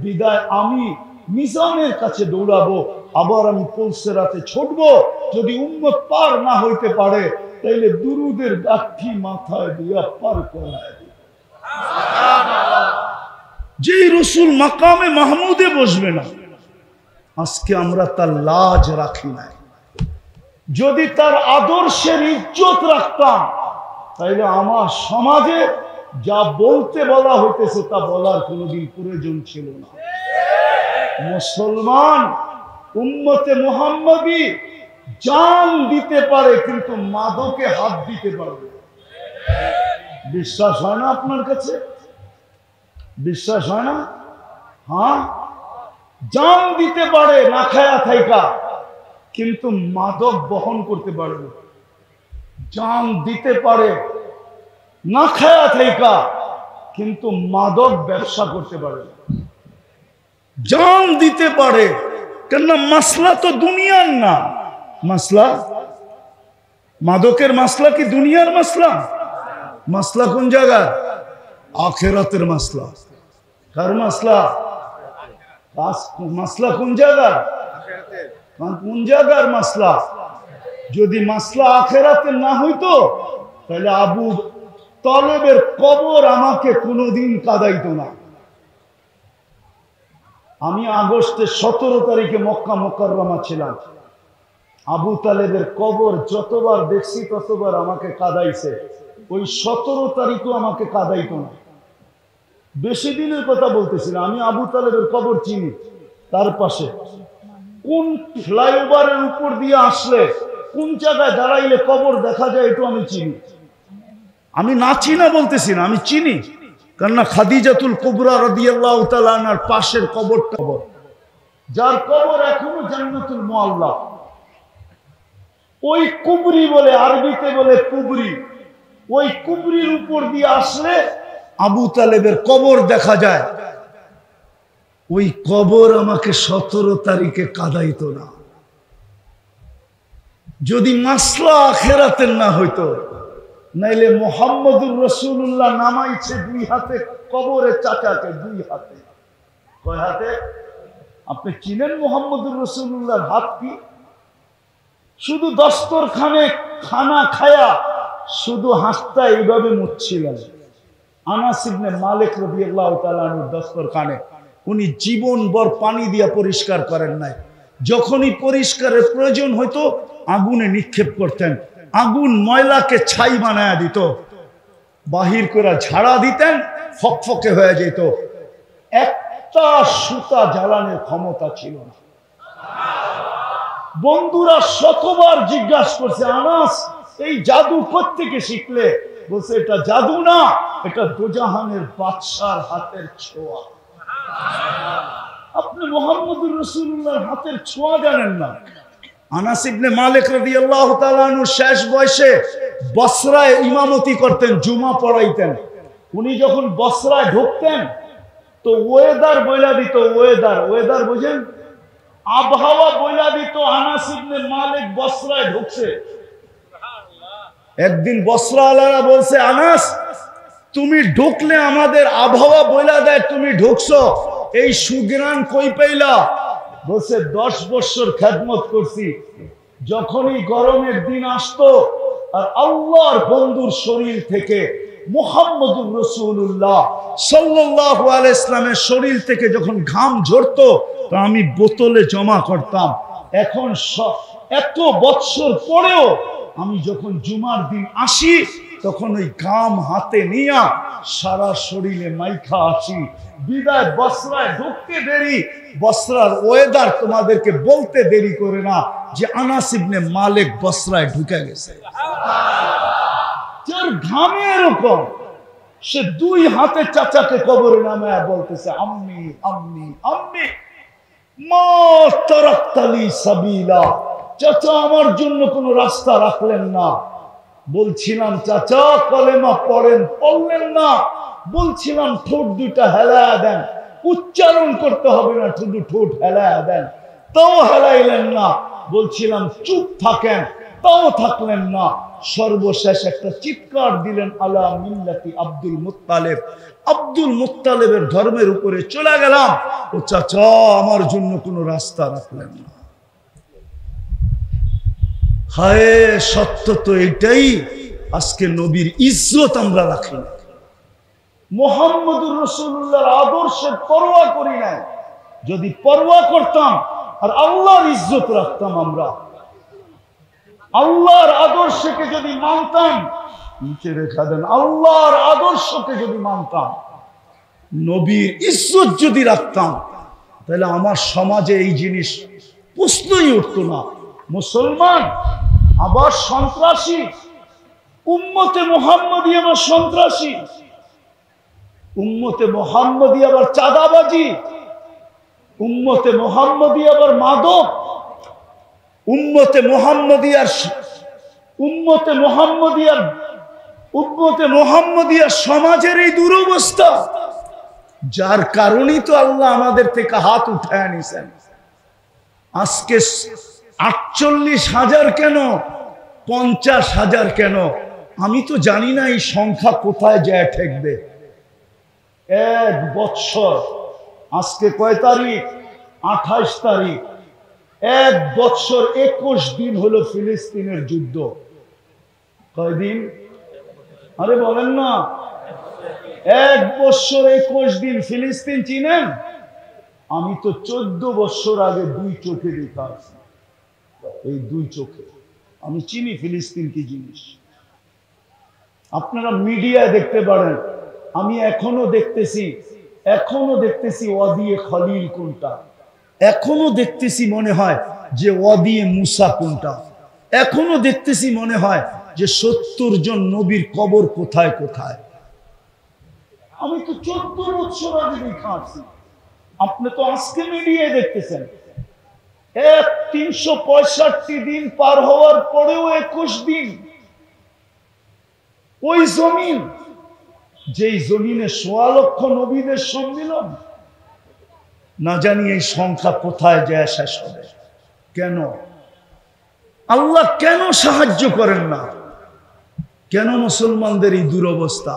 বিদায় আমি মিজানের কাছে দৌড়াবো, আবার আমি পুলসিরাতে ছুটবো। যদি উম্মত পার না হইতে পারে তাইলে দুরুদের গাঠি মাথায় দিয়া পার করায় দিবে। যেই রসুল মাকামে মাহমুদে বসবে না, আজকে আমরা তার লাজ রাখি নাই। যদি তার আদর্শের ইজ্জত রাখতাম, তাইলে আমার সমাজে যা বলতে বলা হইতেছে তা বলার কোনোদিন প্রয়োজন ছিল না। মুসলমান উম্মতে মুহাম্মাদি জান দিতে পারে, কিন্তু মাদকে হাত দিতে পারবে। বিশ্বাস হয় না আপনার কাছে? বিশ্বাস হয় না? হ্যাঁ, জান দিতে পারে না খায়া থাইকা, কিন্তু মাদক বহন করতে পারবে না। জান দিতে পারে না খায়া থাইকা, কিন্তু মাদক ব্যবসা করতে পারে না। জান দিতে পারে, কেননা মাসলা তো দুনিয়ার না। মাসলা, মাদকের মাসলা কি দুনিয়ার মাসলা? মাসলা কোন জায়গা? আখিরাতের মাসলা। কার মাসলা? মাসলা কোন জায়গা? কোন জায়গার মাসলা? যদি মাসলা আখিরাতের না হইতো, তাহলে আবু তালেবের কবর আমাকে কোনোদিন কাঁদাইতো না। আমি আগস্টের 17 তারিখে মক্কা মুকাররমা ছিলাম। আবু তালেবের কবর যতবার দেখছি ততবার আমাকে কাঁদাইছে। ওই 17 তারিখও আমাকে কাঁদাইতো না। বেশি দিনের কথা বলতেছি না। আমি আবু তালেবের কবর চিনি। তার পাশে কোন ফ্লাইওভারের উপর দিয়ে আসলে কোন জায়গায় দাঁড়াইলে কবর দেখা যায়, একটু আমি চিনি। আমি না চিনা বলতেছি না, আমি চিনি। কেননা খাদিজাতুল কুবরা রাদিয়াল্লাহু তাআলা আনহার পাশের কবরটা, কবর যার কবর এখনো জান্নাতুল মুআল্লা। ওই কুবরি বলে, আরবিতে বলে কুবরি। ওই কুবরির উপর দিয়ে আসলে আবু তালেবের কবর দেখা যায়। ওই কবর আমাকে 17 তারিখে কাঁদাইতো না। যদি মাসলা আখিরাতের না হইতো, নাইলে মুহাম্মদুর রাসূলুল্লাহ নামাইছে 2 হাতে কবরে চাচাকে, 2 হাতে। কয় হাতে? আপনি চিনেন মুহাম্মদুর রাসূলুল্লাহর হাত কি? শুধু দস্তরখানে খানা খায়া শুধু হাতটা এইভাবে মুছছিলেন। আনাস ইবনে মালিক রাদিয়াল্লাহু তাআলা আনহুর দস্তরখানে উনি জীবনভর পানি দিয়া পরিষ্কার করেন নাই। যখনই পরিষ্কারের প্রয়োজন হইতো আগুনে নিক্ষেপ করতেন। আগুন ময়লাকে ছাই বানায়া দিত, বাহির করে ঝাড়া দিতেন, ফকফকে হয়ে যেত। একটা সুতা জ্বালানোর ক্ষমতা ছিল না। বন্ধুরা শতবার জিজ্ঞাসা করছে, আনাস এই জাদু কোত্থেকে শিখলে? বলছে এটা জাদু না, এটা দোজাহানের বাদশার হাতের ছোঁয়া। আপনি মুহাম্মদুর রাসূলুল্লাহর হাতের ছোঁয়া জানেন না? আনাস ইবনে মালিক রাদিয়াল্লাহু তাআলা আনহু শেষ বয়সে বসরায় ইমামতি করতেন, জুমা পড়াইতেন। উনি যখন বসরায় ঢুকতেন তো ওয়েদার বইলা দিত, ওয়েদার বুঝেন, আবহাওয়া বইলা দিত আনাস ইবনে মালিক বসরায় ঢুকছে। একদিন বসরাওয়ালারা বলছে, আনাস তুমি ঢুকলে আমাদের আবহাওয়া বইলা দেয় তুমি ঢুকছো, এই সুগ্রাণ কই পাইলা? বলছে 10 বছর খেদমত করছি। যখনই গরমের দিন আসতো আর আল্লাহর বন্ধুর শরীর থেকে মুহাম্মদুর রাসূলুল্লাহ সাল্লাল্লাহু আলাইহি ওয়াসাল্লামের শরীর থেকে যখন ঘাম ঝরতো তো আমি বোতলে জমা করতাম। এখন এত বছর পরেও আমি যখন জুমার দিন আসি তখন ওই ঘাম হাতে নিয়ে সারা শরীরে মাইখা আসি। বিদায় বসরায় ঢুকতে দেরি, বসরার ওয়েদার তোমাদেরকে বলতে দেরি করে না যে আনাস ইবনে মালিক বসরায় ঢুকে গেছে। যার ঘামে এরকম, সে 2 হাতে চাচাকে কবরে নামায়া বলতেছে, আম্মি আম্মি আম্মি মা তারাকতালি সাবিলা। চাচা আমার জন্য কোনো রাস্তা রাখলেন না। বলছিলাম চাচা কলেমা পড়েন, পড়লেন না। বলছিলাম ঠোঁট 2টা হেলায়া দেন, উচ্চারণ করতে হবে না, শুধু ঠোঁট হেলায়া দেন, তাও হেলাইলেন না। বলছিলাম চুপ থাকেন, তাও থাকলেন না। সর্বশেষ একটা চিৎকার দিলেন, আলা মিল্লাতি আব্দুল মুত্তালিব। আব্দুল মুত্তালিবের ধর্মের উপরে চলে গেলাম। ও চাচা আমার জন্য কোনো রাস্তা রাখলেন না। হায় সত্য তো এটাই, আজকে নবীর ইজ্জত আমরা রাখি না, মুহাম্মদুর রাসূলুল্লাহর আদর্শের পরোয়া করি না। যদি পরোয়া করতাম আর আল্লাহর ইজ্জত রাখতাম, আমরা আল্লাহর আদর্শকে যদি মানতাম, নিচে রেখা দেন, আল্লাহর আদর্শকে যদি মানতাম, নবীর ইজ্জত যদি রাখতাম, তাহলে আমার সমাজে এই জিনিস প্রশ্নই উঠতো না। মুসলমান আবার সন্ত্রাসী, উম্মতে মুহাম্মদী আবার সন্ত্রাসী, উম্মতে মুহাম্মদী আবার চাঁদাবাজি, উম্মতে মুহাম্মদী আবার মাদক, উম্মতে মুহাম্মদিয়ার সমাজের এই দুরবস্থা, যার কারণেই তো আল্লাহ আমাদের থেকে হাত উঠায় নিছেন। আজকে 48,000 কেন, 50,000 কেন, আমি তো জানি না এই সংখ্যা কোথায় যায় ঠেকবে। 1 বৎসর, আজকে কয় তারিখ? 28 তারিখ। 1 বৎসর 21 দিন হলো ফিলিস্তিনের যুদ্ধ। কয়দিন? আরে বলেন না। 1 বৎসর 21 দিন। ফিলিস্তিন চিনেন? আমি তো 14 বৎসর আগে 2 চোখে দেখা আছি। এই 2 চোখে আমি চিনি ফিলিস্তিন কি জিনিস। আপনারা মিডিয়ায় দেখতে পারেন, আমি এখনো দেখতেছি ওয়াদিয়ে খলিল কোনটা, এখনো দেখতেছি মনে হয় যে ওয়াদিয়ে মুসা কোনটা, এখনো দেখতেছি মনে হয় যে 70 জন নবীর কবর কোথায় কোথায়। আমি তো 14 বছর আগে দেখা আসছি, আপনি তো আজকে মিডিয়ায় দেখতেছেন। 365 দিন পার হওয়ার পরেও 21 দিন ওই জমিন, যেই জমিনে 1.25 লক্ষ নবীদের সম্মিলন, না জানি এই সংখ্যা কোথায় যায় শেষ হবে। কেন আল্লাহ কেন সাহায্য করেন না? কেন মুসলমানদের এই দুরবস্থা?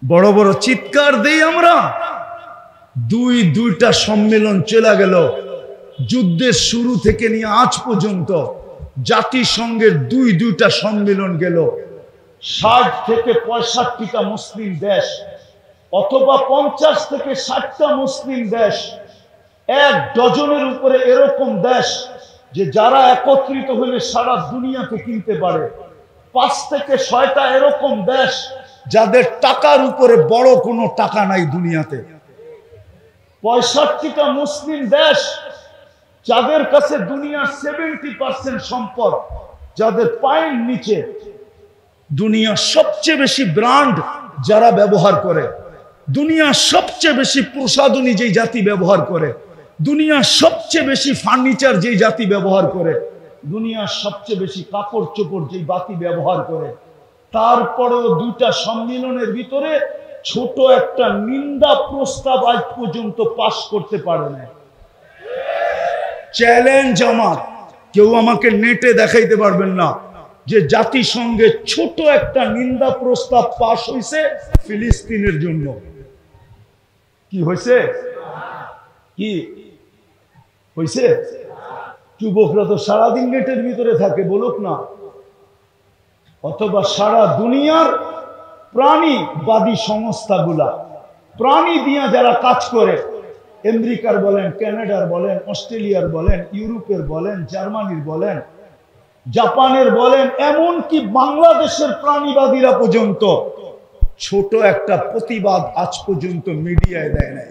বড় বড় চিৎকার দেই আমরা, দুইটা সম্মেলন চলে গেল। যুদ্ধের শুরু থেকে নিয়ে আজ পর্যন্ত জাতিসংঘের দুইটা সম্মেলন গেল। 60 থেকে 65টা মুসলিম দেশ, অথবা 50 থেকে 60টা মুসলিম দেশ, 1 ডজনের উপরে এরকম দেশ যে যারা একত্রিত হলে সারা দুনিয়াকে কিনতে পারে। 5 থেকে 6টা এরকম দেশ যাদের টাকার উপরে বড় কোনো টাকা নাই দুনিয়াতে। 65টা মুসলিম দেশ যাদের কাছে দুনিয়ার 70% সম্পদ, যাদের পায়ের নিচে। দুনিয়ার সবচেয়ে বেশি ব্র্যান্ড যারা ব্যবহার করে, দুনিয়ার সবচেয়ে বেশি প্রসাধনী যেই জাতি ব্যবহার করে, দুনিয়ার সবচেয়ে বেশি ফার্নিচার যেই জাতি ব্যবহার করে, দুনিয়ার সবচেয়ে বেশি কাপড় চোপড় যেই জাতি ব্যবহার করে, তারপরেও 2টা সম্মেলনের ভিতরে ছোট একটা নিন্দা প্রস্তাব আজ পর্যন্ত পাশ করতে পারে না। চ্যালেঞ্জ আমার, কেউ আমাকে নেটে দেখাইতে পারবেন না যে জাতিসংঘে ছোট একটা নিন্দা প্রস্তাব পাশ হয়েছে ফিলিস্তিনের জন্য। কি হয়েছে? কি হয়েছে? যুবকরা তো সারাদিন নেটের ভিতরে থাকে, বলুক না। অথবা সারা দুনিয়ার প্রাণীবাদী সংস্থাগুলা, প্রাণী দিয়া যারা কাজ করে, আমেরিকার বলেন, কানাডার বলেন, অস্ট্রেলিয়ার বলেন, ইউরোপের বলেন, জার্মানির বলেন, জাপানের বলেন, এমনকি বাংলাদেশের প্রাণীবাদীরা পর্যন্ত ছোট একটা প্রতিবাদ আজ পর্যন্ত মিডিয়ায় দেয় নাই।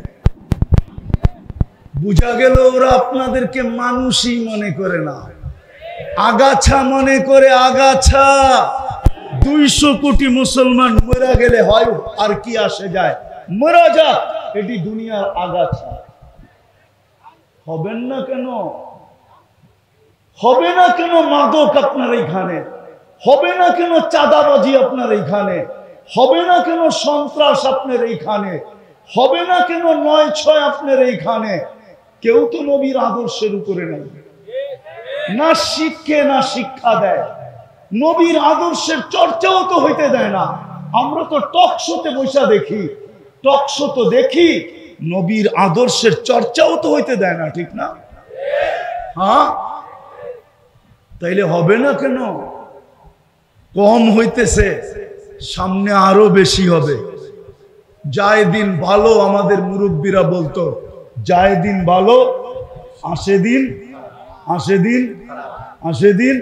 বুঝা গেল ওরা আপনাদেরকে মানুষই মনে করে না, আগাছা মনে করে। আগাছা 200 কোটি মুসলমান মরা গেলে হয় আর কি আসে যায়, মরা যাক, এটি দুনিয়ার আগাছা। হবেন না কেন? হবে না কেন মাদক আপনার এইখানে? হবে না কেন চাঁদাবাজি আপনার এইখানে? হবে না কেন সন্ত্রাস আপনার এইখানে? হবে না কেন 9/6 আপনার এইখানে? কেউ তো নবীর আদর্শের উপরে নাই, না শিক্ষে না শিক্ষা দেয়, নবীর আদর্শের চর্চাও তো হইতে দেয় না। আমরা তো টক শোতে বসা দেখি, টক শো তো দেখি, নবীর আদর্শের চর্চাও তো হইতে দেয় না, ঠিক না? হ্যাঁ, তাইলে হবে না কেন? কম হইতেছে, সামনে আরো বেশি হবে। যায় দিন ভালো, আমাদের মুরব্বীরা বলতো যায় দিন ভালো, আসে দিন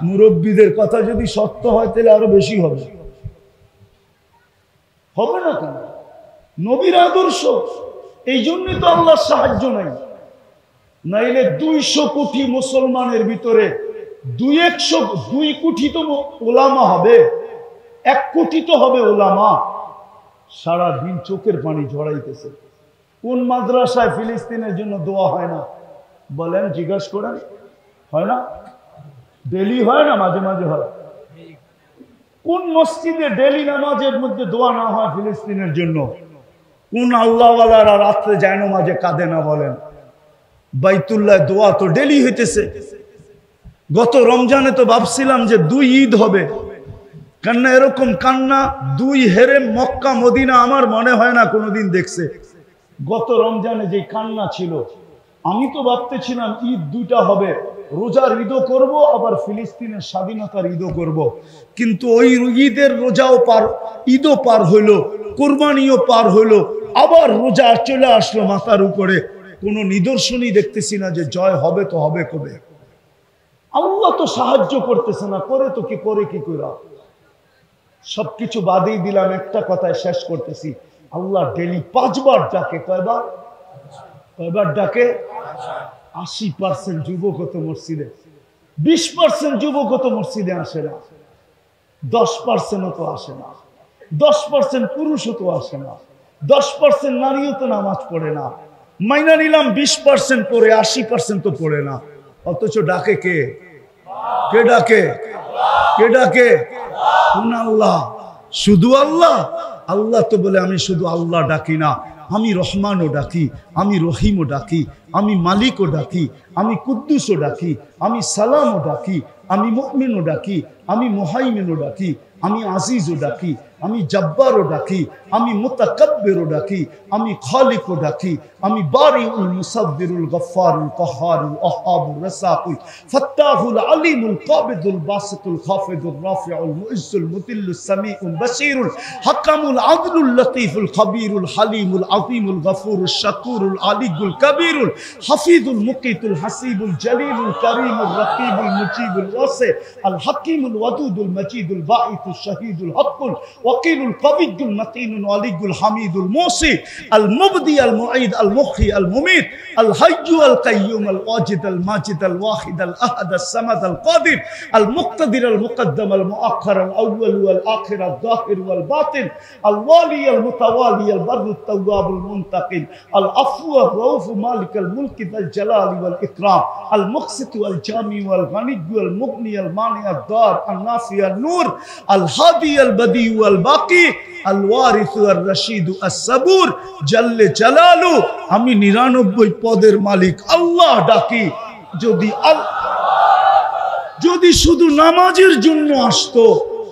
মুরব্বীদের কথা যদি সত্য হয় তাহলে আরো বেশি হবে। হবে না কেন? নবীর আদর্শ, এই জন্যই তো আল্লাহর সাহায্য নাই। নাইলে 200 কোটি মুসলমানের ভিতরে 2 কোটি তো ওলামা হবে, 1 কোটি তো হবে ওলামা। সারাদিন চোখের পানি ঝরাইতেছে। কোন মাদ্রাসায় ফিলিস্তিনের জন্য দোয়া হয় না বলেন? জিজ্ঞাসা করেন, হয় না? ডেলি হয় না? মাঝে মাঝে হয়। কোন মসজিদে ডেলি নামাজের মধ্যে দোয়া না হয় ফিলিস্তিনের জন্য? কোন আল্লাহওয়ালারা রাত্রে যায় নামাজে কাঁদে না বলেন? বাইতুল্লাহ দোয়া তো ডেলি হইতেছে। গত রমজানে তো ভাবছিলাম যে 2 ঈদ হবে, কান্না এরকম কান্না 2 হেরেম মক্কা মদিনা আমার মনে হয় না কোনোদিন দেখছে। গত রমজানে যে কান্না ছিল, আমি তো ভাবতেছিলাম ঈদ 2টা হবে, রোজার ঈদও করব, আবার ফিলিস্তিনের স্বাধীনতার ঈদও করব। কিন্তু ওই ঈদের রোজাও পার, ঈদও পার হইলো, কোরবানিও পার হইলো, আবার রোজা চলে আসলো মাথার উপরে। কোনো নিদর্শনই দেখতেছি না যে জয় হবে। তো হবে কবে? আল্লাহ তো সাহায্য করতেছে না, করে তো কি করে কি করা? সবকিছু বাদেই দিলাম, একটা কথায় শেষ করতেছি। আল্লাহ ডেলি 5 বার ডাকে। কয়বার ডাকে? 80% যুবক তো মসজিদে, 20% যুবক তো মসজিদে আসে না, 10% তো আসে না, 10% পুরুষও তো আসে না, 10% নারীও তো নামাজ পড়ে না। মাইনা নিলাম 20% পড়ে, 80% তো পড়ে না। অথচ ডাকে কে? কে ডাকে? কে ডাকে? কোন আল্লাহ? শুধু আল্লাহ? আল্লাহ তো বলে আমি শুধু আল্লাহ ডাকি না, আমি রহমানও ডাকি, আমি রহিমও ডাকি, আমি মালিকও ডাকি, আমি কুদ্দুসও ডাকি, আমি সালামও ডাকি, আমি মুমিনও ডাকি, আমি মুহাইমিনও ডাকি, আমি আজিজও ডাকি, আমি জব্বারও ডাকি, আমি মুতাকাব্বিরও ডাকি, আমি খালিকও ডাকি, আমি বারিউল মুসাব্বিরুল গফফারুল কাহ্হারুল ওয়াহ্হাবুর রাসাকুল ফাত্তাহুল আলিমুল কাবিদুল বাসিতুল খাফিদুর রাফিউল মুইজ্জুল মুতিল্লুস সামিউল বাসীরুল হাকামুল আদলুল লতীফুল খবীরুল হালিমুল আযীমুল গফুরুশ শাকুরুল আলিয়ুল কবীরুল হাফিজুল মুকিতুল হাসিবুল জলিলুল করিমুর রকিবুল মুজিবুল ওয়াসি আল হাকিমুল ওয়াদুদুল মজিদুল বাঈতুশ শাহীদুল হকুল ওয়াকিলুল কবিয়ুল মতিনুল আলিয়ুল হামিদুল মুসি আল মুবদি আল মুঈদ আল মুখী আল মুমিত আল হাইয়্যু আল কাইয়্যুম আল ওয়াজিদ আল মাজিদ আল ওয়াহিদ আল আহাদ আস সামাদ আল কাদির আল মুক্তাদির আল মুকদ্দম আল মুআখ্খার আল আউয়াল ওয়াল আখির আল যাহির ওয়াল বাতিন আল ওয়ালি আল মুতাওয়ালি আল বাররুত তাওয়াব আল মুনতাকিম আল আফু আর রাউফ মালিক আল মুলক যাল জালাল ওয়াল ইকরাম আল মুকসিত ওয়াল জামি ওয়াল গানি ওয়াল মুগনি আল মানি আল দার আল নাফি আল নূর আল হাদি আল বদি ওয়াল বাকি আল ওয়ারিস আর রশিদ আস সাবুর জাল্লে জালালু। আমি 99 পদের মালিক আল্লাহ ডাকি। যদি শুধু নামাজের জন্য আসতো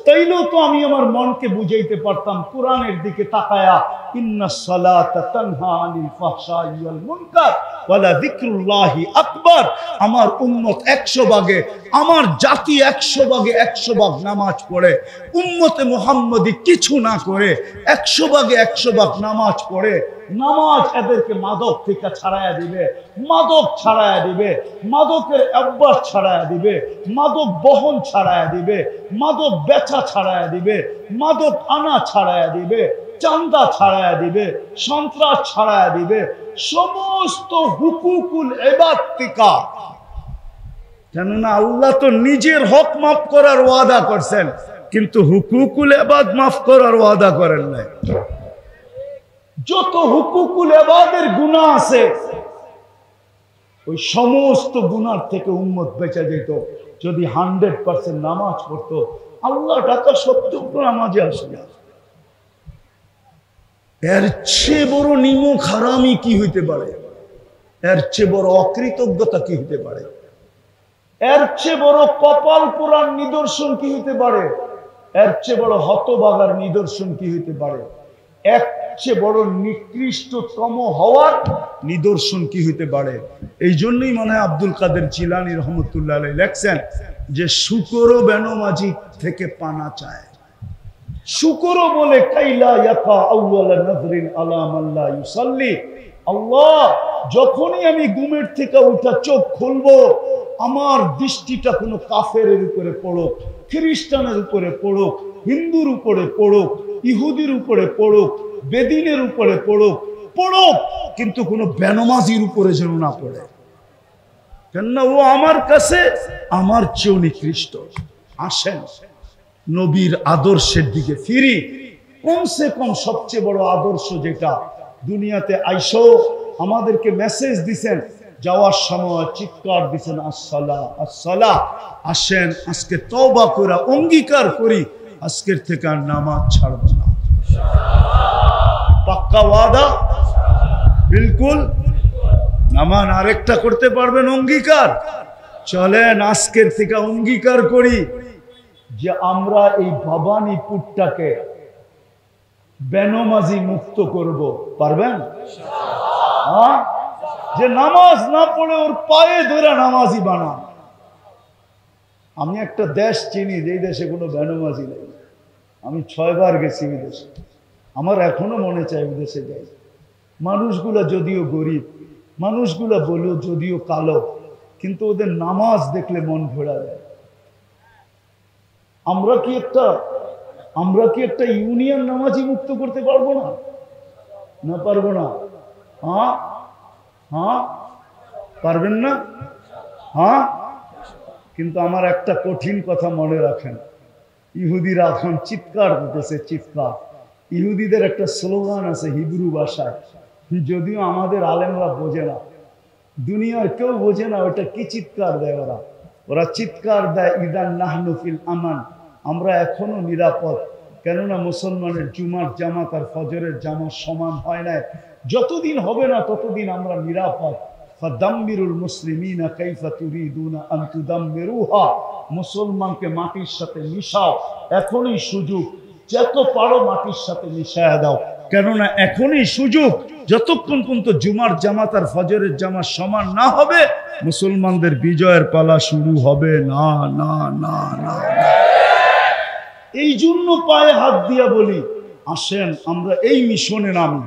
তাইলেও তো আমি আমার মনকে বুঝাইতে পারতাম কোরআনের দিকে তাকায়া, ইন্নাস সালাতা তানহা আনিল ফাহশাই ওয়াল মুনকার ওয়ালা যিকরুল্লাহি আকবার। আমার উম্মত 100 ভাগে, আমার জাতি 100 ভাগে 100 ভাগ নামাজ পড়ে। উম্মতে মুহাম্মদী কিছু না করে 100 ভাগে 100 ভাগ নামাজ পড়ে। নামাজ এদেরকে মাদক থেকে ছাড়াইয়া দিবে, মাদক ছাড়াইয়া দিবে, মাদকের অভ্যাস ছাড়াইয়া দিবে, মাদক বহন ছাড়াইয়া দিবে, মাদক বেচা ছাড়াইয়া দিবে, মাদক আনা ছাড়াইয়া দিবে, চান্দা ছাড়াইয়া দিবে, সন্ত্রাস ছাড়াইয়া দিবে, সমস্ত হুকুকুল ইবাদ থেকে। কেননা আল্লাহ তো নিজের হক মাফ করার ওয়াদা করছেন, কিন্তু হুকুকুল ইবাদ মাফ করার ওয়াদা করেন নাই। যত হুকুকুল ইবাদের গুনাহ আছে ওই সমস্ত গুনার থেকে উম্মত বেঁচে যেত যদি 100% নামাজ পড়তো। আল্লাহ ডাকা সত্ত্বেও নামাজে আসে না। এর চেয়ে বড় নিমক হারামি কি হইতে পারে? এর চেয়ে বড় অকৃতজ্ঞতা কি হইতে পারে? এর চেয়ে বড় কপাল পোড়ার নিদর্শন কি হইতে পারে? এর চেয়ে বড় হতভাগার নিদর্শন কি হইতে পারে? চেয়ে বড় নিকৃষ্টতম হওয়ার নিদর্শন কি হইতে পারে? এই জন্যই মনে হয় আব্দুল কাদের জিলানী রহমতুল্লাহ আলাইহি লেখছেন যে শুকরও বেনমাজি থেকে পানা চায়। শুকরও বলে কাইলা ইয়াকা আউয়ালা নাযরিন আলা মান লা ইউসাল্লি, আল্লাহ যখনই আমি ঘুমের থেকে উঠা চোখ খুলবো আমার দৃষ্টিটা কোনো কাফেরের উপরে পড়ুক, খ্রিস্টানের উপরে পড়ুক, হিন্দুর উপরে পড়ুক, ইহুদির উপরে পড়ুক, বেদিনের উপরে পড়ুক, কিন্তু কোনো বেনমাজির উপরে যেন না পড়ে। কেননা ও আমার কাছে আমার চেয়েও নিকৃষ্ট। আসেন নবীর আদর্শের দিকে ফিরি। কমসে কম সবচেয়ে বড় আদর্শ যেটা দুনিয়াতে আইসো আমাদেরকে মেসেজ দিছেন, যাওয়ার সময় চিৎকার দিছেন আসসালাহ আসসালাহ। আসেন আজকে তওবা করে অঙ্গীকার করি আজকের থেকে আর নামাজ ছাড়ব না। পাক্কা ওয়াদা? বিলকুল। নামান আরেকটা করতে পারবেন অঙ্গীকার? চলেন আজকের থেকে অঙ্গীকার করি যে আমরা এই ভবানীপুরটাকে বেনমাজি মুক্ত করব। পারবেন? হ্যাঁ, যে নামাজ না পড়ে ওর পায়ে ধরে নামাজি বানান। আমি একটা দেশ চিনি যেই দেশে কোনো বেনমাজি নেই। আমি 6 বার গেছি ওই দেশে, আমার এখনো মনে চায় ওই দেশে যাই। মানুষগুলা যদিও গরিব, মানুষগুলা বলো যদিও কালো, কিন্তু ওদের নামাজ দেখলে মন ভরা যায়। আমরা কি একটা ইউনিয়ন নামাজি মুক্ত করতে পারবো না? না পারবো না? হ্যাঁ হ্যাঁ, পারবেন না? হ্যাঁ, কিন্তু আমার একটা কঠিন কথা মনে রাখেন, ইহুদিরা এখন চিৎকার করতেছে, চিৎকার। ইহুদিদের একটা স্লোগান আছে হিব্রু ভাষায়, যদিও আমাদের আলেমরা বোঝে না, দুনিয়ার কেউ বোঝে না ওটা কি চিৎকার দেয়। ওরা চিৎকার দেয় ইদান নাহনু ফিল আমান, আমরা এখনো নিরাপদ। কেননা মুসলমানের জুমার জামাত আর ফজরের জামাত সমান হয় না, যতদিন হবে না ততদিন আমরা নিরাপদ। ফাদাম্মিরুল মুসলিমিনা কাইফা তুরিদুনা আন তুদাম্মিরুহা, মুসলমানকে মাটির সাথে মিশাও, এখনই সুযোগ, যত পারো মাটির সাথে মিশায়া দাও। কেননা এখনই সুযোগ, যতক্ষণ পর্যন্ত জুমার জামাত আর ফজরের জামাত সমান না হবে মুসলমানদের বিজয়ের পালা শুরু হবে না না না না। এই জন্য পায়ে হাত দিয়া বলি আসেন আমরা এই মিশনে নামি,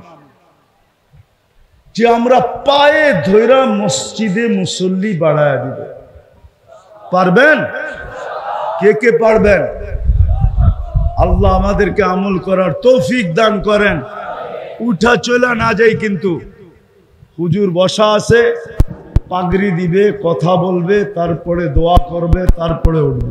যে আমরা পায়ে ধইরা মসজিদে মুসল্লি বাড়ায় দিব। পারবেন? কে কে পারবেন? আল্লাহ আমাদেরকে আমল করার তৌফিক দান করেন। উঠা চলা না যাই, কিন্তু হুজুর বসা আছে, পাগড়ি দিবে, কথা বলবে, তারপরে দোয়া করবে, তারপরে উঠবে।